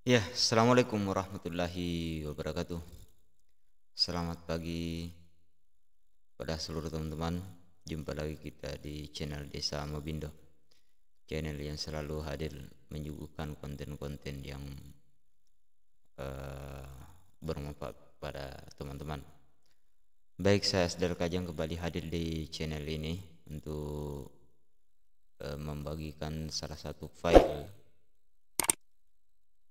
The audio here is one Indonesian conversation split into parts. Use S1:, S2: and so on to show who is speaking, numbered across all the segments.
S1: Ya, assalamualaikum warahmatullahi wabarakatuh. Selamat pagi pada seluruh teman-teman. Jumpa lagi kita di channel Desa Mobindo, channel yang selalu hadir menyuguhkan konten-konten yang bermanfaat pada teman-teman. Baik, saya Asdar Kajang kembali hadir di channel ini untuk membagikan salah satu file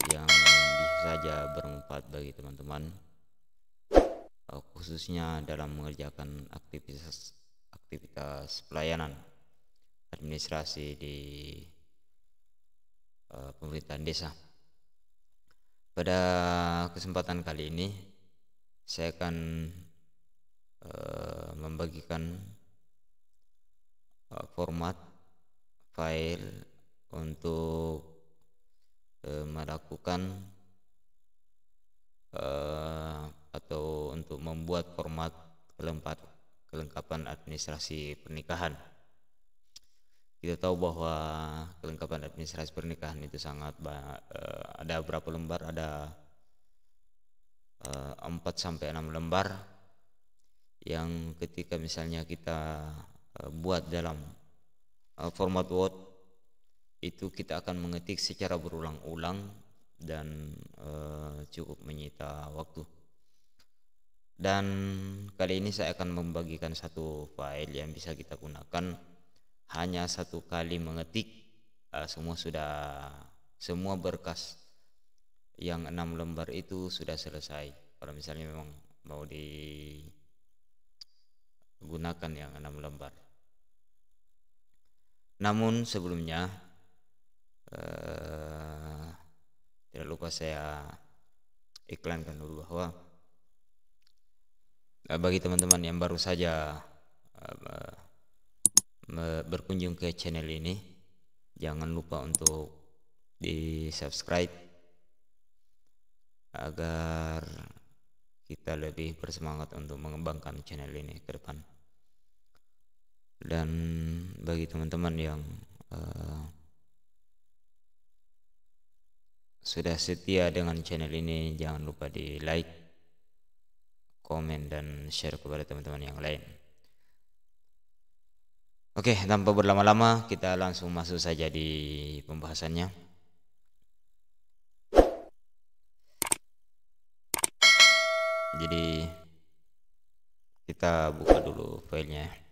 S1: yang bisa saja bermanfaat bagi teman-teman, khususnya dalam mengerjakan aktivitas pelayanan administrasi di pemerintahan desa. Pada kesempatan kali ini saya akan membagikan format file untuk melakukan atau untuk membuat format kelengkapan administrasi pernikahan. Kita tahu bahwa kelengkapan administrasi pernikahan itu sangat ada berapa lembar, ada 4-6 lembar, yang ketika misalnya kita buat dalam format Word, itu kita akan mengetik secara berulang-ulang dan cukup menyita waktu. Dan kali ini saya akan membagikan satu file yang bisa kita gunakan hanya satu kali mengetik. Semua berkas yang 6 lembar itu sudah selesai. Kalau misalnya memang mau digunakan yang 6 lembar. Namun sebelumnya tidak lupa saya iklankan dulu bahwa bagi teman-teman yang baru saja berkunjung ke channel ini, jangan lupa untuk di subscribe agar kita lebih bersemangat untuk mengembangkan channel ini ke depan. Dan bagi teman-teman yang sudah setia dengan channel ini, jangan lupa di like, komen, dan share kepada teman-teman yang lain. Oke, tanpa berlama-lama kita langsung masuk saja di pembahasannya. Jadi kita buka dulu filenya.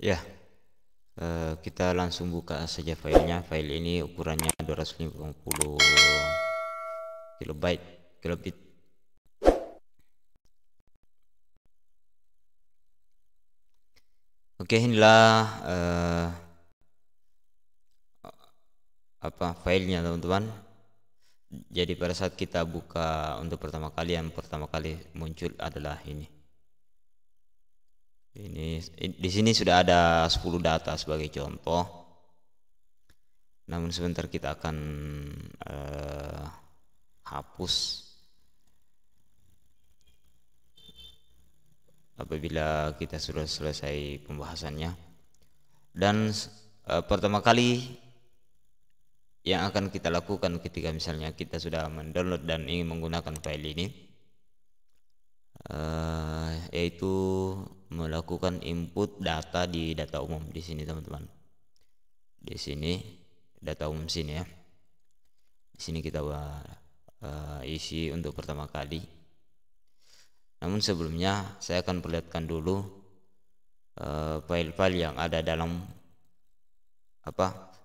S1: Ya, kita langsung buka saja filenya. File ini ukurannya 250 kilobit. Oke, inilah filenya teman-teman. Jadi pada saat kita buka untuk pertama kali, yang pertama kali muncul adalah ini. Di sini sudah ada 10 data sebagai contoh. Namun sebentar kita akan hapus apabila kita sudah selesai pembahasannya. Dan pertama kali yang akan kita lakukan ketika misalnya kita sudah mendownload dan ingin menggunakan file ini, yaitu melakukan input data di data umum. Di sini teman-teman, di sini data umum sini ya. Di sini kita isi untuk pertama kali. Namun sebelumnya saya akan perlihatkan dulu file-file yang ada dalam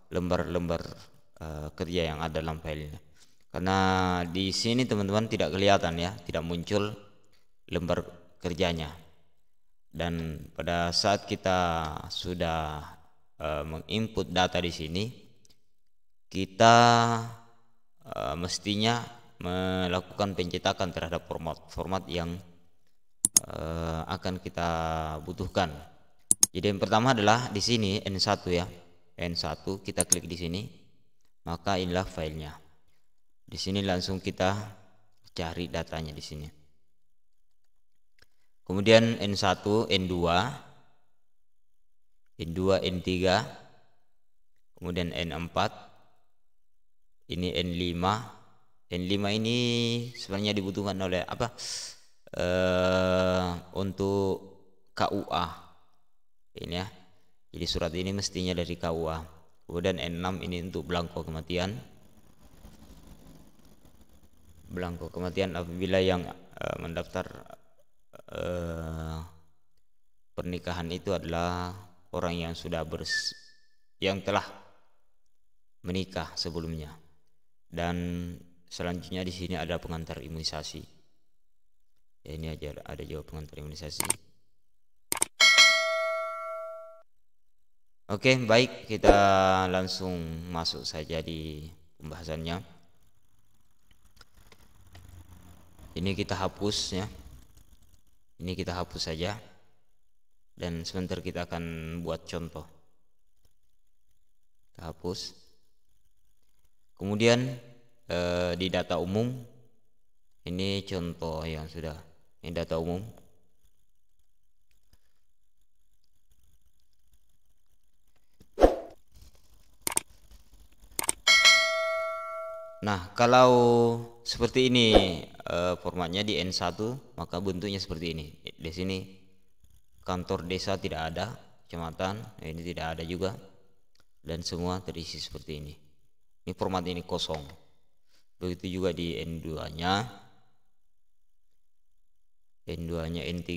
S1: lembar-lembar kerja yang ada dalam file ini. Karena di sini teman-teman tidak kelihatan ya, tidak muncul lembar kerjanya. Dan pada saat kita sudah menginput data di sini, kita mestinya melakukan pencetakan terhadap format yang akan kita butuhkan. Jadi yang pertama adalah di sini N1 ya. N1 kita klik di sini, maka inilah filenya. Di sini langsung kita cari datanya di sini. Kemudian N1, N2, N2, N3, kemudian N4, ini N5. N5 ini sebenarnya dibutuhkan oleh apa? Untuk KUA ini ya. Jadi surat ini mestinya dari KUA. Kemudian N6 ini untuk belangko kematian. Belangko kematian apabila yang mendaftar pernikahan itu adalah orang yang sudah yang telah menikah sebelumnya. Dan selanjutnya di sini ada pengantar imunisasi. Ya, ini aja ada juga pengantar imunisasi. Oke, baik, kita langsung masuk saja di pembahasannya. Ini kita hapus ya. Ini kita hapus saja. Dan sebentar kita akan buat contoh. Kita hapus. Kemudian di data umum, ini contoh yang sudah. Ini data umum. Nah, kalau seperti ini formatnya di N1, maka bentuknya seperti ini. Di sini kantor desa tidak ada, kecamatan ini tidak ada juga, dan semua terisi seperti ini. Ini format ini kosong. Begitu juga di N2-nya. N2-nya N3,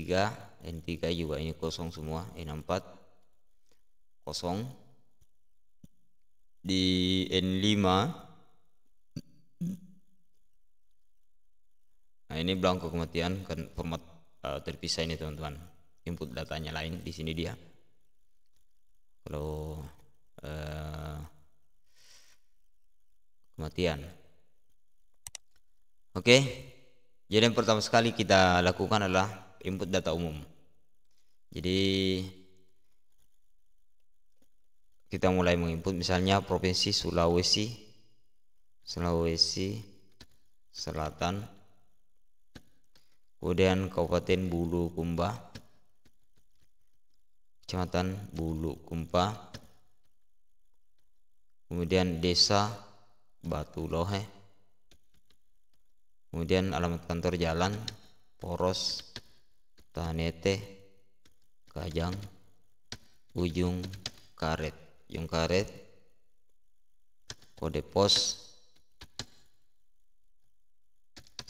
S1: N3 juga ini kosong semua, N4 kosong. Di N5, nah ini belangko kematian kan format terpisah ini teman-teman. Input datanya lain, di sini dia. Kalau kematian. Oke. Jadi yang pertama sekali kita lakukan adalah input data umum. Jadi kita mulai menginput misalnya provinsi Sulawesi Selatan, kemudian Kabupaten Bulukumba, Kecamatan Bulukumba, kemudian Desa Batulohe, kemudian alamat kantor jalan Poros Tanete Kajang Ujung Karet, kode pos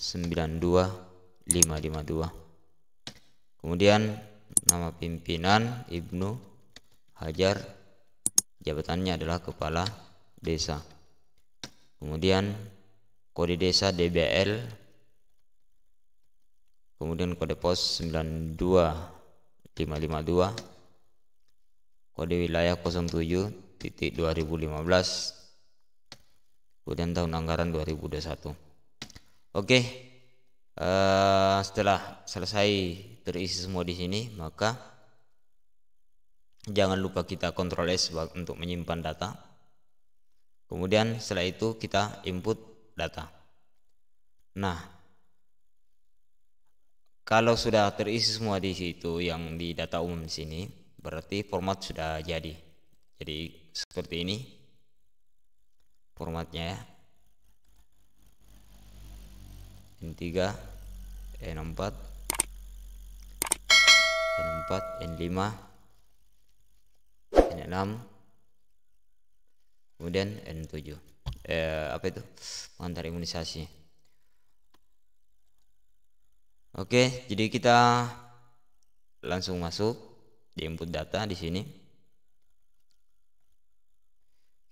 S1: 92552. Kemudian nama pimpinan Ibnu Hajar, jabatannya adalah kepala desa. Kemudian kode desa DBL, kemudian kode pos 92552, kode wilayah 07.2015, kemudian tahun anggaran 2021. Oke, setelah selesai terisi semua di sini, maka jangan lupa kita Ctrl S untuk menyimpan data. Kemudian setelah itu kita input data. Nah, kalau sudah terisi semua di situ yang di data umum di sini, berarti format sudah jadi. Jadi seperti ini formatnya ya. N3, N4, N5, N6, kemudian N7. Apa itu? Pengantar imunisasi. Oke, jadi kita langsung masuk di input data di sini.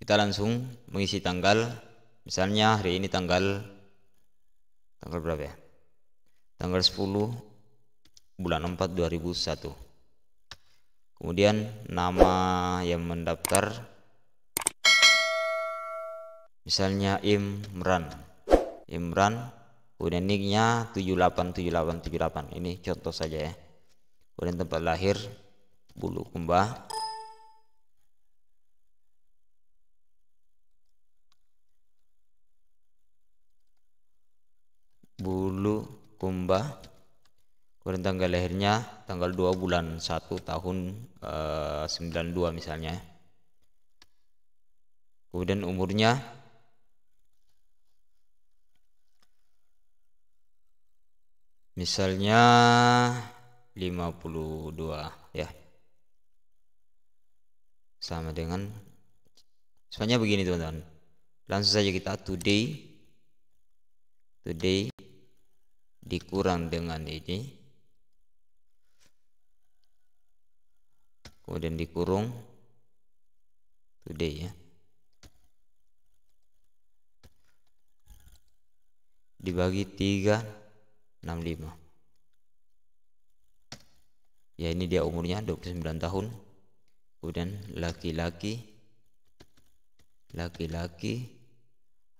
S1: Kita langsung mengisi tanggal. Misalnya hari ini tanggal berapa ya? Tanggal 10 bulan 4 2001. Kemudian nama yang mendaftar misalnya Imran, Kemudian niknya 787878. Ini contoh saja ya. Kemudian tempat lahir Bulukumba. Bulukumba. Kemudian tanggal lahirnya tanggal 2 bulan 1 tahun 92 misalnya. Kemudian umurnya misalnya 52 ya. Sama dengan soalnya begini teman-teman. Langsung saja kita today dikurang dengan ini. Kemudian dikurung today ya. Dibagi 365. Ya ini dia umurnya 29 tahun. Kemudian laki-laki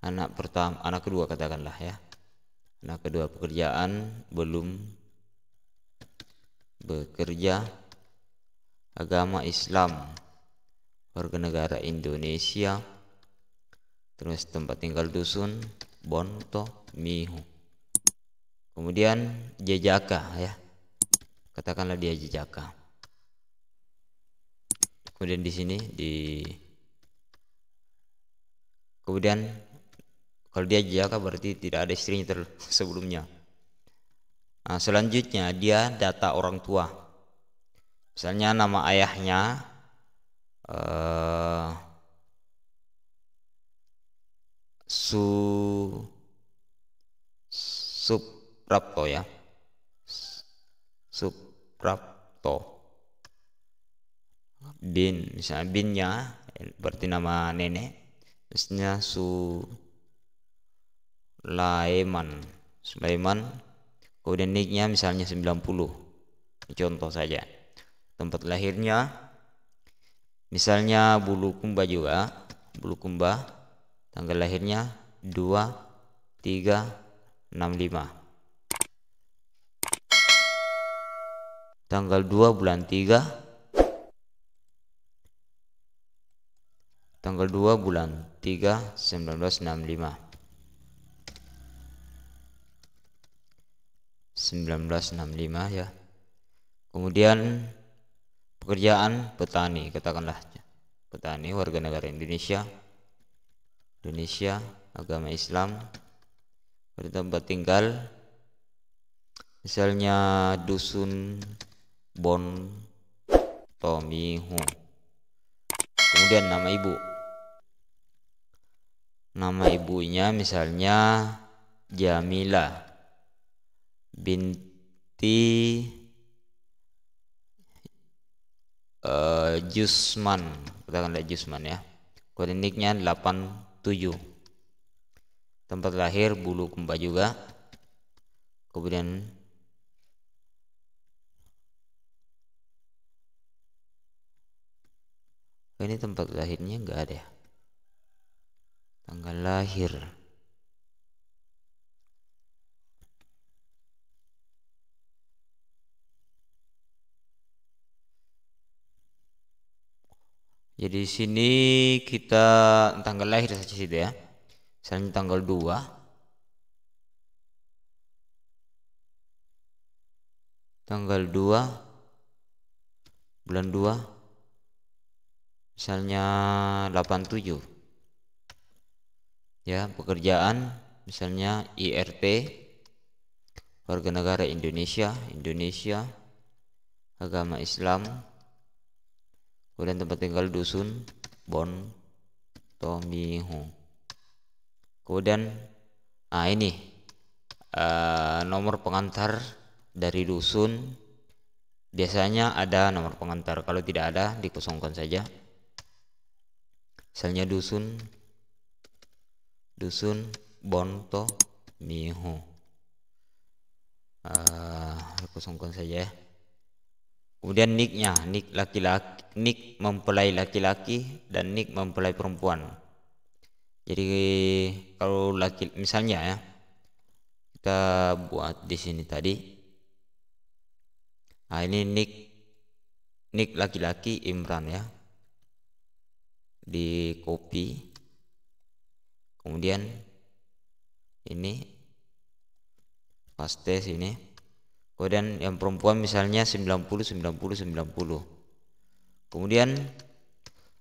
S1: anak pertama, anak kedua katakanlah ya. Anak kedua pekerjaan belum bekerja, agama Islam, warga negara Indonesia, terus tempat tinggal dusun Bonto Mihu. Kemudian jejaka ya, katakanlah dia jejaka. Kemudian di sini kemudian kalau dia jejaka berarti tidak ada istrinya sebelumnya. Nah, selanjutnya dia data orang tua. Misalnya nama ayahnya Suprapto ya. Suprapto. Misalnya binnya berarti nama nenek. Misalnya Sulaiman. Kemudian niknya misalnya 90. Contoh saja. Tempat lahirnya misalnya Bulukumba juga. Bulukumba. Tanggal lahirnya 2365. Tanggal 2 bulan 3. Tanggal 2 bulan 3 1965. 1965 ya. Kemudian pekerjaan petani, katakanlah petani, warga negara Indonesia, agama Islam. Pada tempat tinggal misalnya dusun Bonto Mihu. Kemudian nama ibunya misalnya Jamila binti Jusman, katakanlah Jusman ya. Kliniknya 87. Tempat lahir Bulukumba juga. Kemudian ini tempat lahirnya enggak ada ya. Tanggal lahir. Jadi di sini kita tanggal lahir saja situ ya. Misalnya tanggal 2. Tanggal 2 bulan 2. Misalnya 87. Ya, pekerjaan misalnya IRT, warga negara Indonesia, agama Islam. Kemudian tempat tinggal dusun Bonto Mihu. Kemudian ini nomor pengantar dari dusun. Biasanya ada nomor pengantar, kalau tidak ada dikosongkan saja. Misalnya dusun Bonto Mihu. Kosongkan saja ya. Kemudian niknya, nik laki-laki, nik mempelai laki-laki dan nik mempelai perempuan. Jadi kalau laki misalnya ya, kita kita buat di sini tadi. Nah, ini nik laki-laki Imran ya, di copy, kemudian ini paste sini, kemudian yang perempuan misalnya 90 90 90. Kemudian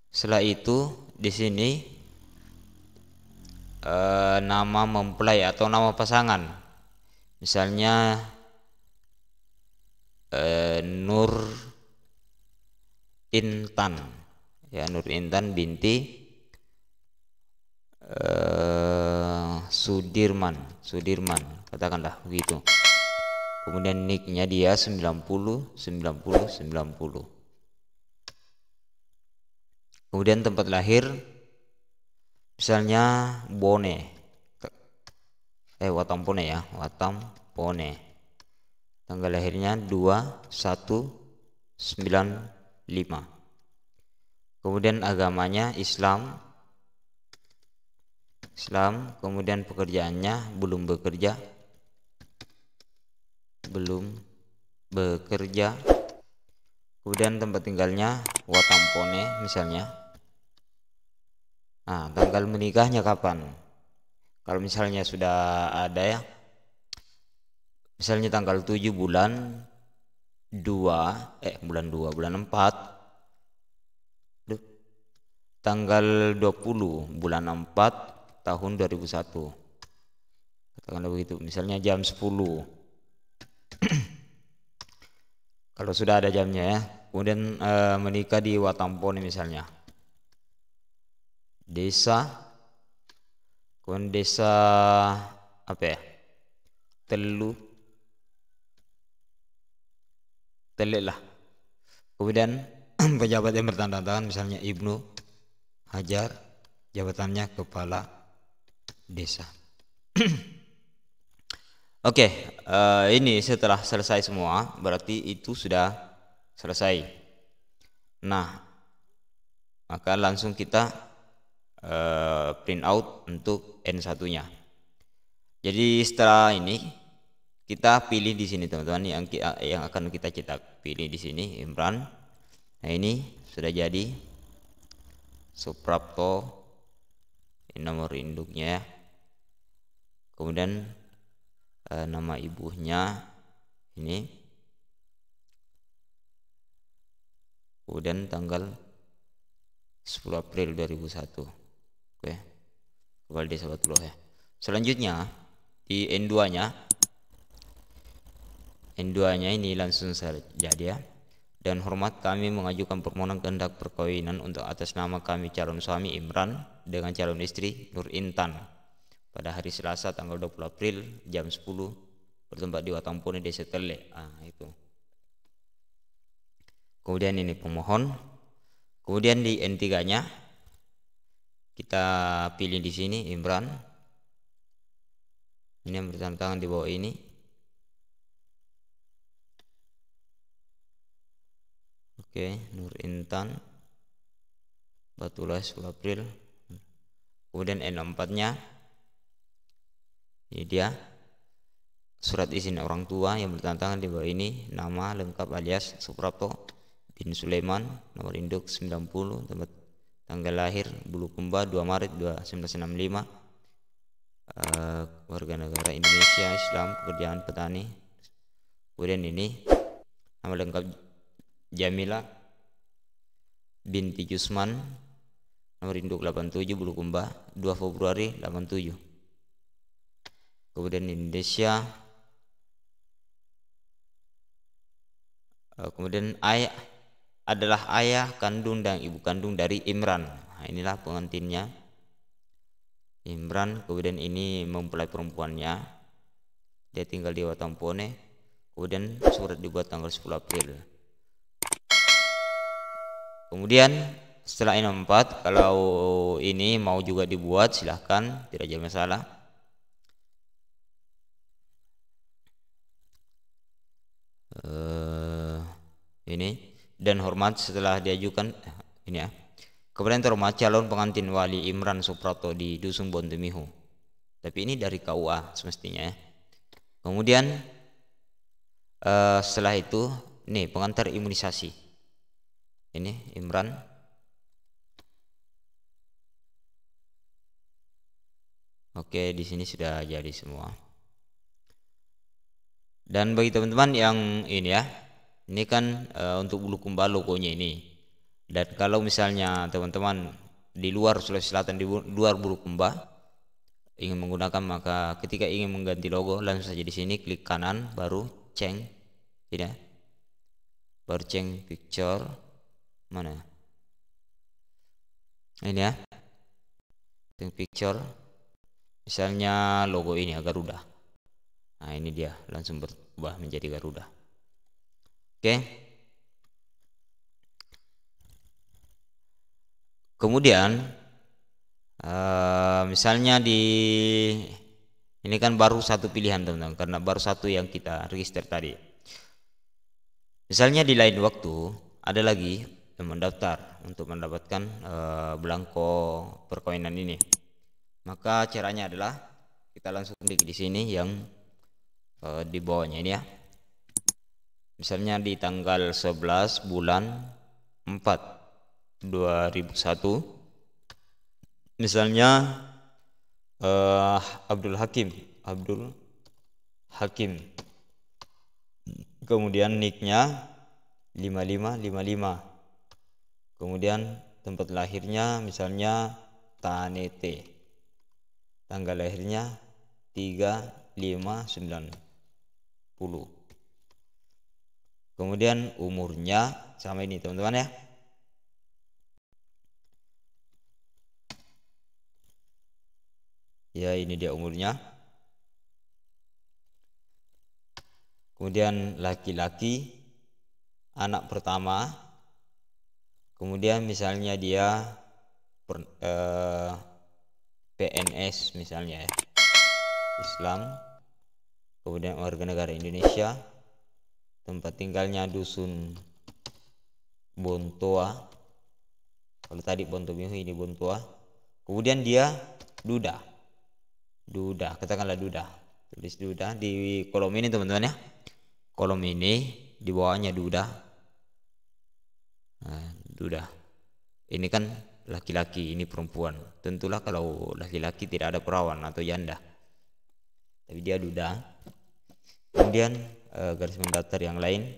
S1: setelah itu di sini nama mempelai atau nama pasangan, misalnya Nur Intan ya, Nur Intan binti Sudirman katakanlah begitu. Kemudian nicknya dia 90 90 90. Kemudian tempat lahir misalnya Watampone ya, Watampone. Tanggal lahirnya 2195. Kemudian agamanya Islam. Kemudian pekerjaannya belum bekerja. Kemudian tempat tinggalnya Watampone misalnya. Nah, tanggal menikahnya kapan? Kalau misalnya sudah ada ya, misalnya tanggal 7 bulan 4, tanggal 20 bulan 4 tahun 2001, katakanlah begitu, misalnya jam 10. Kalau sudah ada jamnya ya. Kemudian menikah di Watampone misalnya, desa, kemudian desa apa ya, Teluk lah. Kemudian pejabat yang bertanda tangan misalnya Ibnu Hajar, jabatannya kepala desa. Oke, ini setelah selesai semua, berarti itu sudah selesai. Nah, maka langsung kita print out untuk N1-nya. Jadi setelah ini kita pilih di sini teman-teman, yang akan kita cetak. Pilih di sini Imran. Nah, ini sudah jadi Suprapto, ini nomor induknya ya. Kemudian nama ibunya ini, kemudian tanggal 10 April 2001. Oke, kembali desa Batuloh ya. Selanjutnya di N2-nya ini langsung saja ya. Dan hormat, kami mengajukan permohonan kehendak perkawinan untuk atas nama kami calon suami Imran dengan calon istri Nur Intan pada hari Selasa tanggal 20 April jam 10 bertempat di Watampone Desa Tele. Itu. Kemudian ini pemohon. Kemudian di N3-nya kita pilih di sini Imran. Ini yang bertanda tangan di bawah ini. Oke, Nur Intan Batuloh 10 April. Kemudian N4-nya ini dia surat izin orang tua yang bertanda tangan di bawah ini, nama lengkap alias Suprapto bin Sulaiman, nomor induk 90, tempat tanggal lahir Bulukumba 2 Maret 1965, warga negara Indonesia, Islam, pekerjaan petani. Kemudian ini nama lengkap Jamila binti Jusman, nomor induk 87, Bulukumba 2 Februari 87. Kemudian Indonesia. Kemudian ayah adalah ayah kandung dan ibu kandung dari Imran. Nah, inilah pengantinnya Imran. Kemudian ini mempelai perempuannya, dia tinggal di Watampone. Kemudian surat dibuat tanggal 10 April. Kemudian setelah N4, kalau ini mau juga dibuat silahkan, tidak ada masalah. Ini dan hormat setelah diajukan ini ya. Kemudian terhormat calon pengantin wali Imran Suprapto di Dusun Bontumihu. Tapi ini dari KUA semestinya ya. Kemudian setelah itu nih pengantar imunisasi. Ini Imran. Oke, di sini sudah jadi semua. Dan bagi teman-teman yang ini ya, ini kan untuk Bulukumba logonya ini. Dan kalau misalnya teman-teman di luar Sulawesi Selatan, di luar Bulukumba ingin menggunakan, maka ketika ingin mengganti logo langsung saja di sini klik kanan, baru change, tidak? Baru change picture, mana? Ini ya, change picture. Misalnya logo ini Garuda. Nah ini dia langsung berubah menjadi Garuda. Oke. Kemudian misalnya ini kan baru satu pilihan teman-teman, karena baru satu yang kita register tadi. Misalnya di lain waktu ada lagi yang mendaftar untuk mendapatkan belangko perkawinan ini. Maka caranya adalah kita langsung klik di sini yang di bawahnya ini ya. Misalnya di tanggal 11 bulan 4 2001, misalnya Abdul Hakim, kemudian nicknya 5555, kemudian tempat lahirnya misalnya Tanete, tanggal lahirnya 3590, kemudian umurnya sama ini teman-teman ya. Ya ini dia umurnya. Kemudian laki-laki, anak pertama. Kemudian misalnya dia PNS misalnya ya, Islam. Kemudian warga negara Indonesia. Tempat tinggalnya dusun Bontoa. Kalau tadi Bontomihu, ini Bontoa. Kemudian dia duda, katakanlah duda. Tulis duda di kolom ini teman-teman ya. Kolom ini di bawahnya duda. Nah, duda. Ini kan laki-laki, ini perempuan. Tentulah kalau laki-laki tidak ada perawan atau janda. Tapi dia duda. Kemudian garis mendaftar yang lain.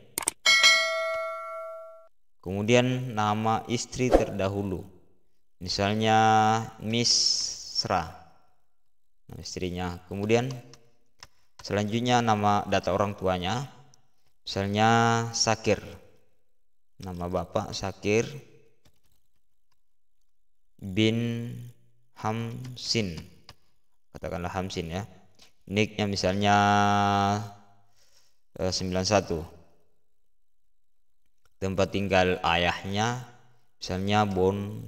S1: Kemudian nama istri terdahulu. Misalnya Misra, istrinya. Kemudian selanjutnya nama data orang tuanya, misalnya Sakir, nama bapak Sakir bin Hamsin, katakanlah Hamsin ya. Nicknya misalnya 91. Tempat tinggal ayahnya misalnya Bontoa.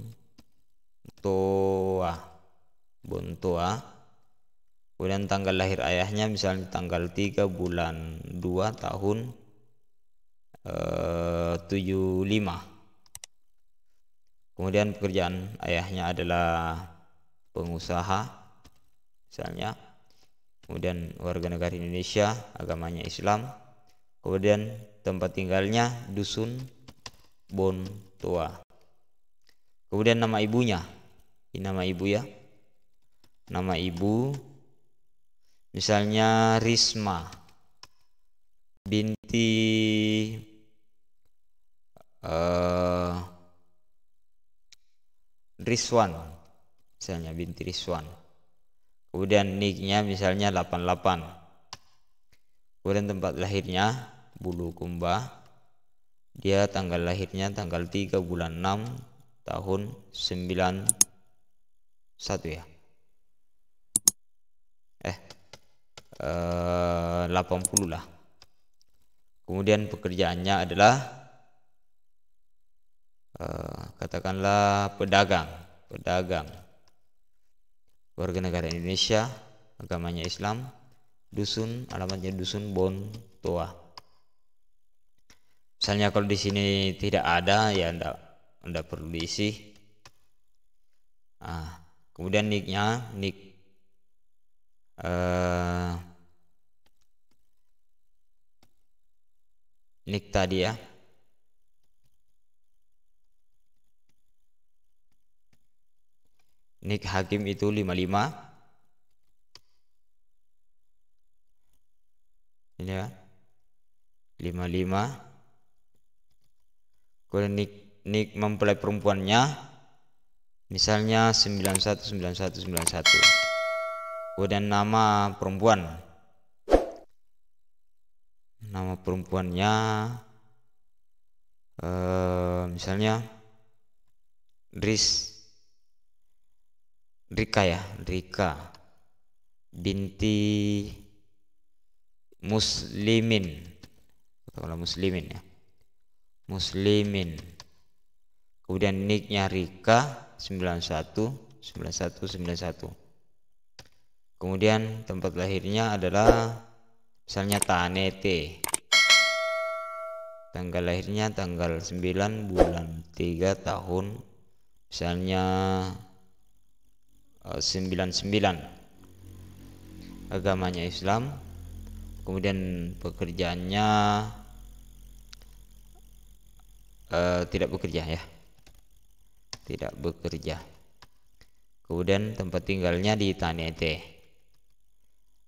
S1: Kemudian tanggal lahir ayahnya misalnya tanggal 3 bulan 2 tahun 75. Kemudian pekerjaan ayahnya adalah pengusaha misalnya. Kemudian warga negara Indonesia, agamanya Islam. Kemudian tempat tinggalnya dusun Bontoa. Kemudian nama ibunya, ini nama ibu ya. Nama ibu misalnya Risma binti Rizwan, misalnya binti Rizwan. Kemudian nicknya misalnya 88. Kemudian tempat lahirnya Bulukumba. Dia tanggal lahirnya tanggal 3 bulan 6 tahun 91 ya. 80 lah. Kemudian pekerjaannya adalah katakanlah pedagang. Warga negara Indonesia, agamanya Islam. Dusun, alamatnya dusun Bontoa. Misalnya kalau di sini tidak ada ya anda perlu diisi. Kemudian nicknya nick nik tadi ya. Nik hakim itu 55. Ini ya. 55. Kemudian nik mempelai perempuannya misalnya 919191. Kemudian nama perempuan. Nama perempuannya misalnya Rika ya, Rika binti Muslimin. Katakanlah Muslimin ya. Muslimin. Kemudian niknya Rika 919191. Kemudian tempat lahirnya adalah misalnya Tanete. Tanggal lahirnya tanggal 9 bulan 3 tahun misalnya 99. Agamanya Islam. Kemudian pekerjaannya tidak bekerja ya. Tidak bekerja. Kemudian tempat tinggalnya di Tanete.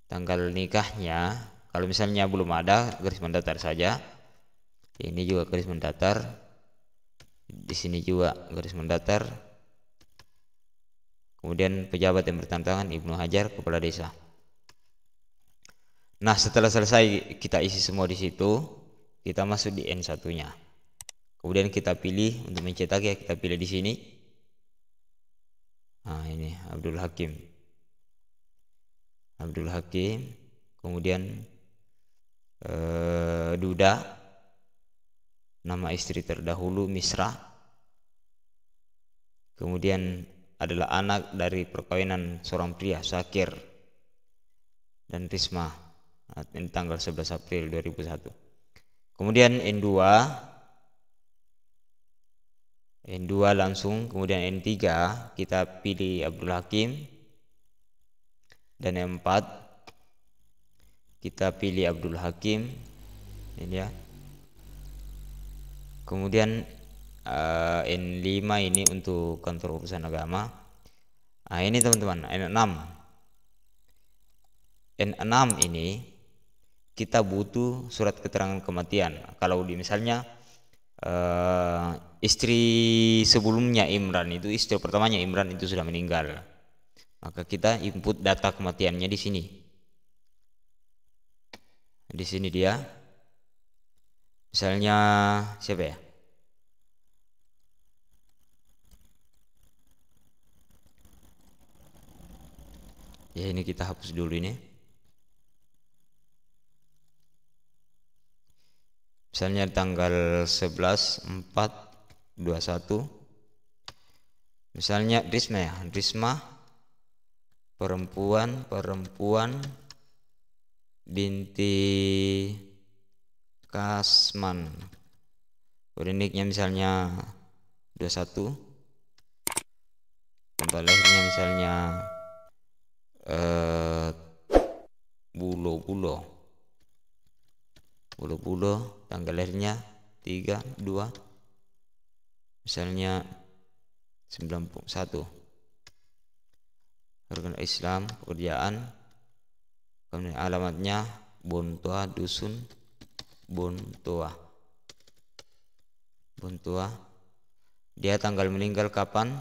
S1: Tanggal nikahnya kalau misalnya belum ada garis mendatar saja. Ini juga garis mendatar. Di sini juga garis mendatar. Kemudian pejabat yang bertantangan Ibnu Hajar, kepala desa. Nah, setelah selesai kita isi semua di situ, kita masuk di N1-nya. Kemudian kita pilih untuk mencetak ya, kita pilih di sini. Nah, ini Abdul Hakim. Abdul Hakim. Kemudian Duda. Nama istri terdahulu Misra. Kemudian adalah anak dari perkawinan seorang pria, Syakir dan Risma. Ini tanggal 11 April 2001. Kemudian N2 langsung. Kemudian N3 kita pilih Abdul Hakim. Dan N4 kita pilih Abdul Hakim. Ini ya. Kemudian N5 ini untuk kantor urusan agama. Nah, ini teman-teman, N6 ini kita butuh surat keterangan kematian. Kalau misalnya istri sebelumnya Imran itu, istri pertamanya Imran itu sudah meninggal, maka kita input data kematiannya di sini. Di sini dia. Misalnya siapa ya? Ya, ini kita hapus dulu ini. Misalnya tanggal 11/4/21. Misalnya Risma ya, Risma perempuan binti Kasman. Niknya misalnya 21. Tempat lahirnya misalnya Bulo, tanggal lahirnya 3/2 misalnya 91. Organ Islam, pekerjaan, kemudian alamatnya Bontoa, dusun Bontoa. Dia tanggal meninggal kapan?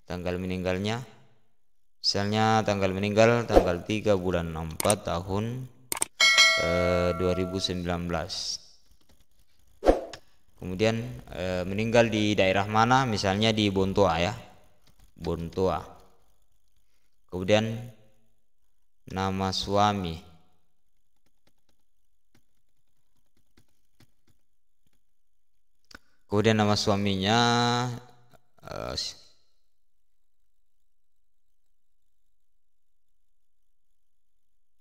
S1: Tanggal meninggalnya misalnya tanggal meninggal tanggal 3 bulan 4 tahun 2019. Kemudian meninggal di daerah mana? Misalnya di Bontoa ya, Bontoa. Kemudian nama suami. Kemudian nama suaminya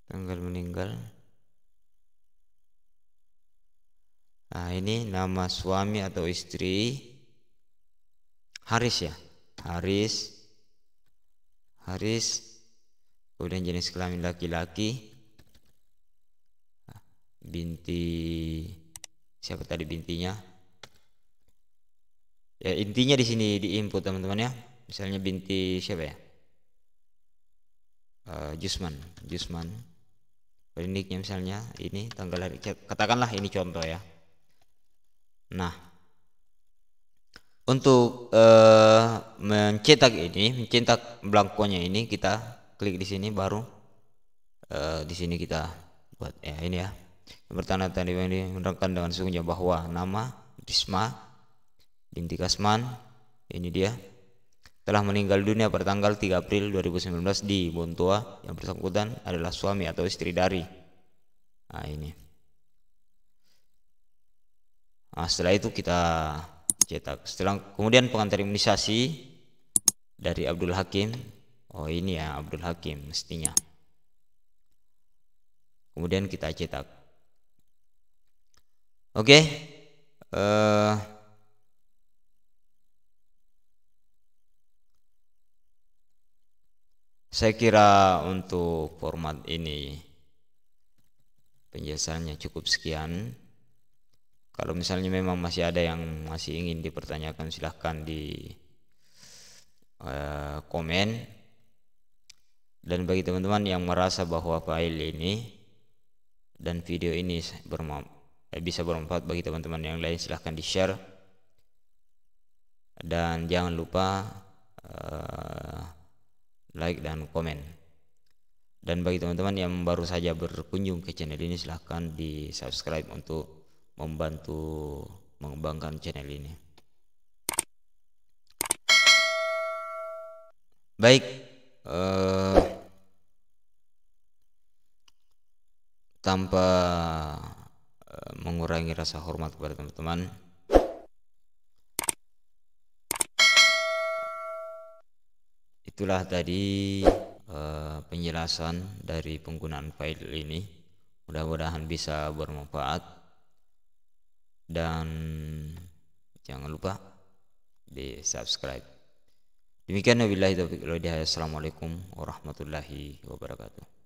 S1: tanggal meninggal. Nah, ini nama suami atau istri Haris ya, Haris. Kemudian jenis kelamin laki-laki, binti Siapa tadi bintinya? Ya intinya di sini di input teman-teman ya. Misalnya binti siapa ya? Jusman. Kliniknya misalnya ini tanggal lahir, katakanlah ini contoh ya. Nah, untuk mencetak belangkonya ini kita klik di sini, baru di sini kita buat ya ini ya. Yang pertama tadi ini menerangkan dengan sungguhnya bahwa nama Risma binti Kasman ini dia telah meninggal dunia pada tanggal 3 April 2019 di Bontoa. Yang bersangkutan adalah suami atau istri dari. Nah ini. Nah, setelah itu kita cetak. Kemudian pengantar imunisasi dari Abdul Hakim. Oh ini ya Abdul Hakim mestinya. Kemudian kita cetak. Oke. Saya kira untuk format ini penjelasannya cukup sekian. Kalau misalnya memang masih ada yang masih ingin dipertanyakan, silahkan di komen. Dan bagi teman-teman yang merasa bahwa file ini dan video ini bisa bermanfaat bagi teman-teman yang lain, silahkan di share. Dan jangan lupa like dan komen. Dan bagi teman-teman yang baru saja berkunjung ke channel ini, silahkan di subscribe untuk membantu mengembangkan channel ini. Baik, tanpa mengurangi rasa hormat kepada teman-teman, itulah tadi penjelasan dari penggunaan file ini. Mudah-mudahan bisa bermanfaat. Dan jangan lupa di subscribe. Demikian wabillahi taufiq wal hidayah. Assalamualaikum warahmatullahi wabarakatuh.